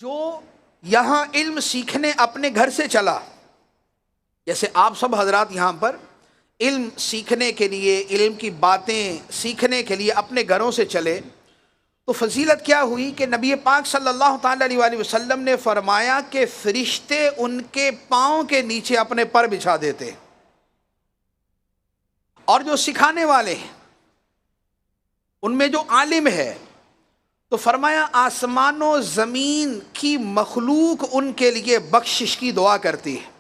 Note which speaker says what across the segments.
Speaker 1: جو یہاں علم سیکھنے اپنے گھر سے چلا، جیسے آپ سب حضرات یہاں پر علم سیکھنے کے لیے، علم کی باتیں سیکھنے کے لیے اپنے گھروں سے چلے، تو فضیلت کیا ہوئی کہ نبی پاک صلی اللہ تعالی علیہ وآلہ وسلم نے فرمایا کہ فرشتے ان کے پاؤں کے نیچے اپنے پر بچھا دیتے، اور جو سکھانے والے ہیں ان میں جو عالم ہے تو فرمایا آسمان و زمین کی مخلوق ان کے لیے بخشش کی دعا کرتی ہے۔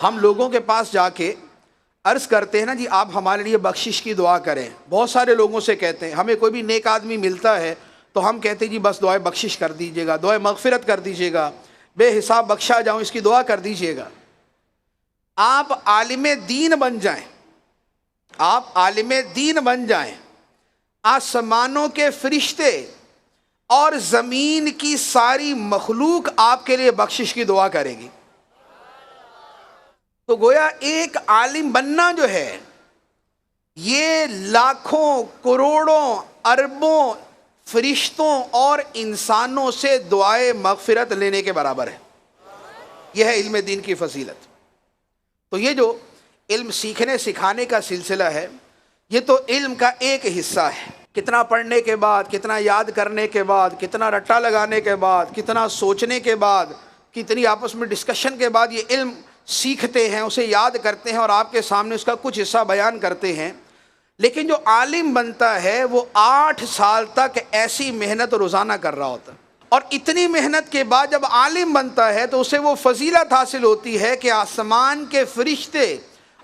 Speaker 1: ہم لوگوں کے پاس جا کے عرض کرتے ہیں نا جی آپ ہمارے لیے بخشش کی دعا کریں، بہت سارے لوگوں سے کہتے ہیں، ہمیں کوئی بھی نیک آدمی ملتا ہے تو ہم کہتے ہیں جی بس دعائے بخشش کر دیجئے گا، دعائے مغفرت کر دیجئے گا، بے حساب بخشا جاؤں اس کی دعا کر دیجئے گا۔ آپ عالم دین بن جائیں، آپ عالم دین بن جائیں، آسمانوں کے فرشتے اور زمین کی ساری مخلوق آپ کے لیے بخشش کی دعا کرے گی۔ تو گویا ایک عالم بننا جو ہے یہ لاکھوں کروڑوں اربوں فرشتوں اور انسانوں سے دعائے مغفرت لینے کے برابر ہے۔ یہ ہے علم دین کی فضیلت۔ تو یہ جو علم سیکھنے سکھانے کا سلسلہ ہے یہ تو علم کا ایک حصہ ہے۔ کتنا پڑھنے کے بعد، کتنا یاد کرنے کے بعد، کتنا رٹا لگانے کے بعد، کتنا سوچنے کے بعد، کتنی آپس میں ڈسکشن کے بعد یہ علم سیکھتے ہیں، اسے یاد کرتے ہیں اور آپ کے سامنے اس کا کچھ حصہ بیان کرتے ہیں۔ لیکن جو عالم بنتا ہے وہ 8 سال تک ایسی محنت روزانہ کر رہا ہوتا ہے، اور اتنی محنت کے بعد جب عالم بنتا ہے تو اسے وہ فضیلت حاصل ہوتی ہے کہ آسمان کے فرشتے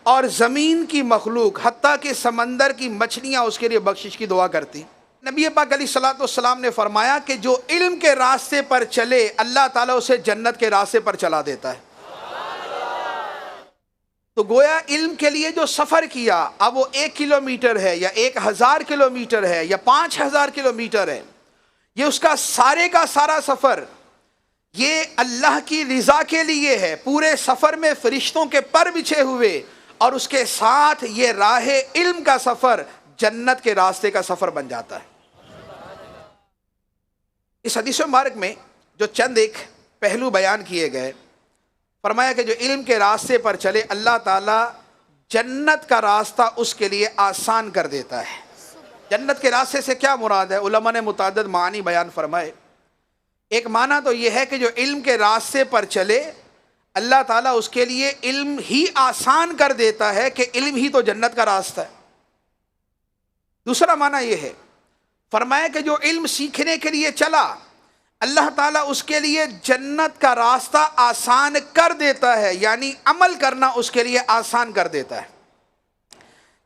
Speaker 1: اور زمین کی مخلوق حتیٰ کہ سمندر کی مچھلیاں اس کے لیے بخشش کی دعا کرتی۔ نبی پاک علیہ الصلوۃ والسلام نے فرمایا کہ جو علم کے راستے پر چلے اللہ تعالیٰ اسے جنت کے راستے پر چلا دیتا ہے۔ تو گویا علم کے لیے جو سفر کیا، اب وہ 1 کلومیٹر ہے یا 1000 کلومیٹر ہے یا 5000 کلومیٹر ہے، یہ اس کا سارے کا سارا سفر یہ اللہ کی رضا کے لیے ہے۔ پورے سفر میں فرشتوں کے پر بچھے ہوئے، اور اس کے ساتھ یہ راہ علم کا سفر جنت کے راستے کا سفر بن جاتا ہے۔ اس حدیث مبارک میں جو چند ایک پہلو بیان کیے گئے، فرمایا کہ جو علم کے راستے پر چلے اللہ تعالیٰ جنت کا راستہ اس کے لیے آسان کر دیتا ہے۔ جنت کے راستے سے کیا مراد ہے؟ علماء نے متعدد معنی بیان فرمائے۔ ایک معنی تو یہ ہے کہ جو علم کے راستے پر چلے اللہ تعالیٰ اس کے لیے علم ہی آسان کر دیتا ہے کہ علم ہی تو جنت کا راستہ ہے۔ دوسرا معنی یہ ہے، فرمایا کہ جو علم سیکھنے کے لیے چلا اللہ تعالیٰ اس کے لیے جنت کا راستہ آسان کر دیتا ہے، یعنی عمل کرنا اس کے لیے آسان کر دیتا ہے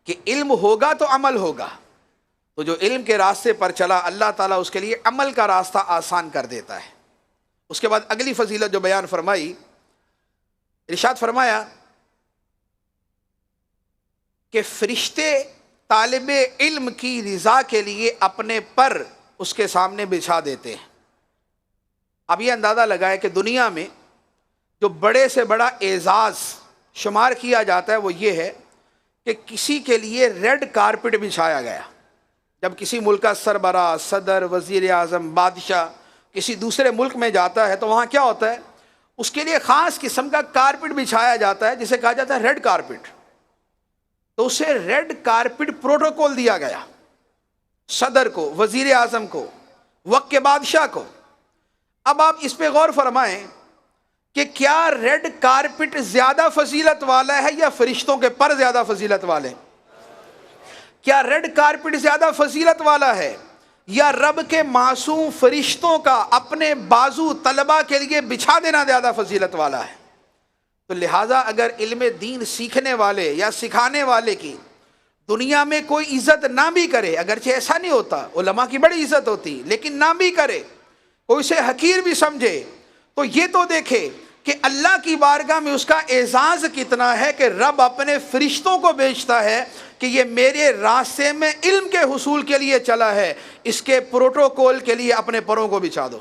Speaker 1: کہ علم ہوگا تو عمل ہوگا۔ تو جو علم کے راستے پر چلا اللہ تعالیٰ اس کے لیے عمل کا راستہ آسان کر دیتا ہے۔ اس کے بعد اگلی فضیلت جو بیان فرمائی، ارشاد فرمایا کہ فرشتے طالب علم کی رضا کے لیے اپنے پر اس کے سامنے بچھا دیتے ہیں۔ اب یہ اندازہ لگائے کہ دنیا میں جو بڑے سے بڑا اعزاز شمار کیا جاتا ہے وہ یہ ہے کہ کسی کے لیے ریڈ کارپٹ بچھایا گیا۔ جب کسی ملک کا سربراہ، صدر، وزیر اعظم، بادشاہ کسی دوسرے ملک میں جاتا ہے تو وہاں کیا ہوتا ہے؟ اس کے لیے خاص قسم کا کارپٹ بچھایا جاتا ہے جسے کہا جاتا ہے ریڈ کارپٹ۔ تو اسے ریڈ کارپٹ پروٹوکول دیا گیا، صدر کو، وزیر اعظم کو، وقت کے بادشاہ کو۔ اب آپ اس پہ غور فرمائیں کہ کیا ریڈ کارپٹ زیادہ فضیلت والا ہے یا فرشتوں کے پر زیادہ فضیلت والے؟ کیا ریڈ کارپٹ زیادہ فضیلت والا ہے یا رب کے معصوم فرشتوں کا اپنے بازو طلبہ کے لیے بچھا دینا زیادہ فضیلت والا ہے؟ تو لہٰذا اگر علم دین سیکھنے والے یا سکھانے والے کی دنیا میں کوئی عزت نہ بھی کرے، اگرچہ ایسا نہیں ہوتا، علماء کی بڑی عزت ہوتی، لیکن نہ بھی کرے، کوئی اسے حقیر بھی سمجھے، تو یہ تو دیکھے کہ اللہ کی بارگاہ میں اس کا اعزاز کتنا ہے کہ رب اپنے فرشتوں کو بھیجتا ہے کہ یہ میرے راستے میں علم کے حصول کے لیے چلا ہے، اس کے پروٹوکول کے لیے اپنے پروں کو بچھا دو۔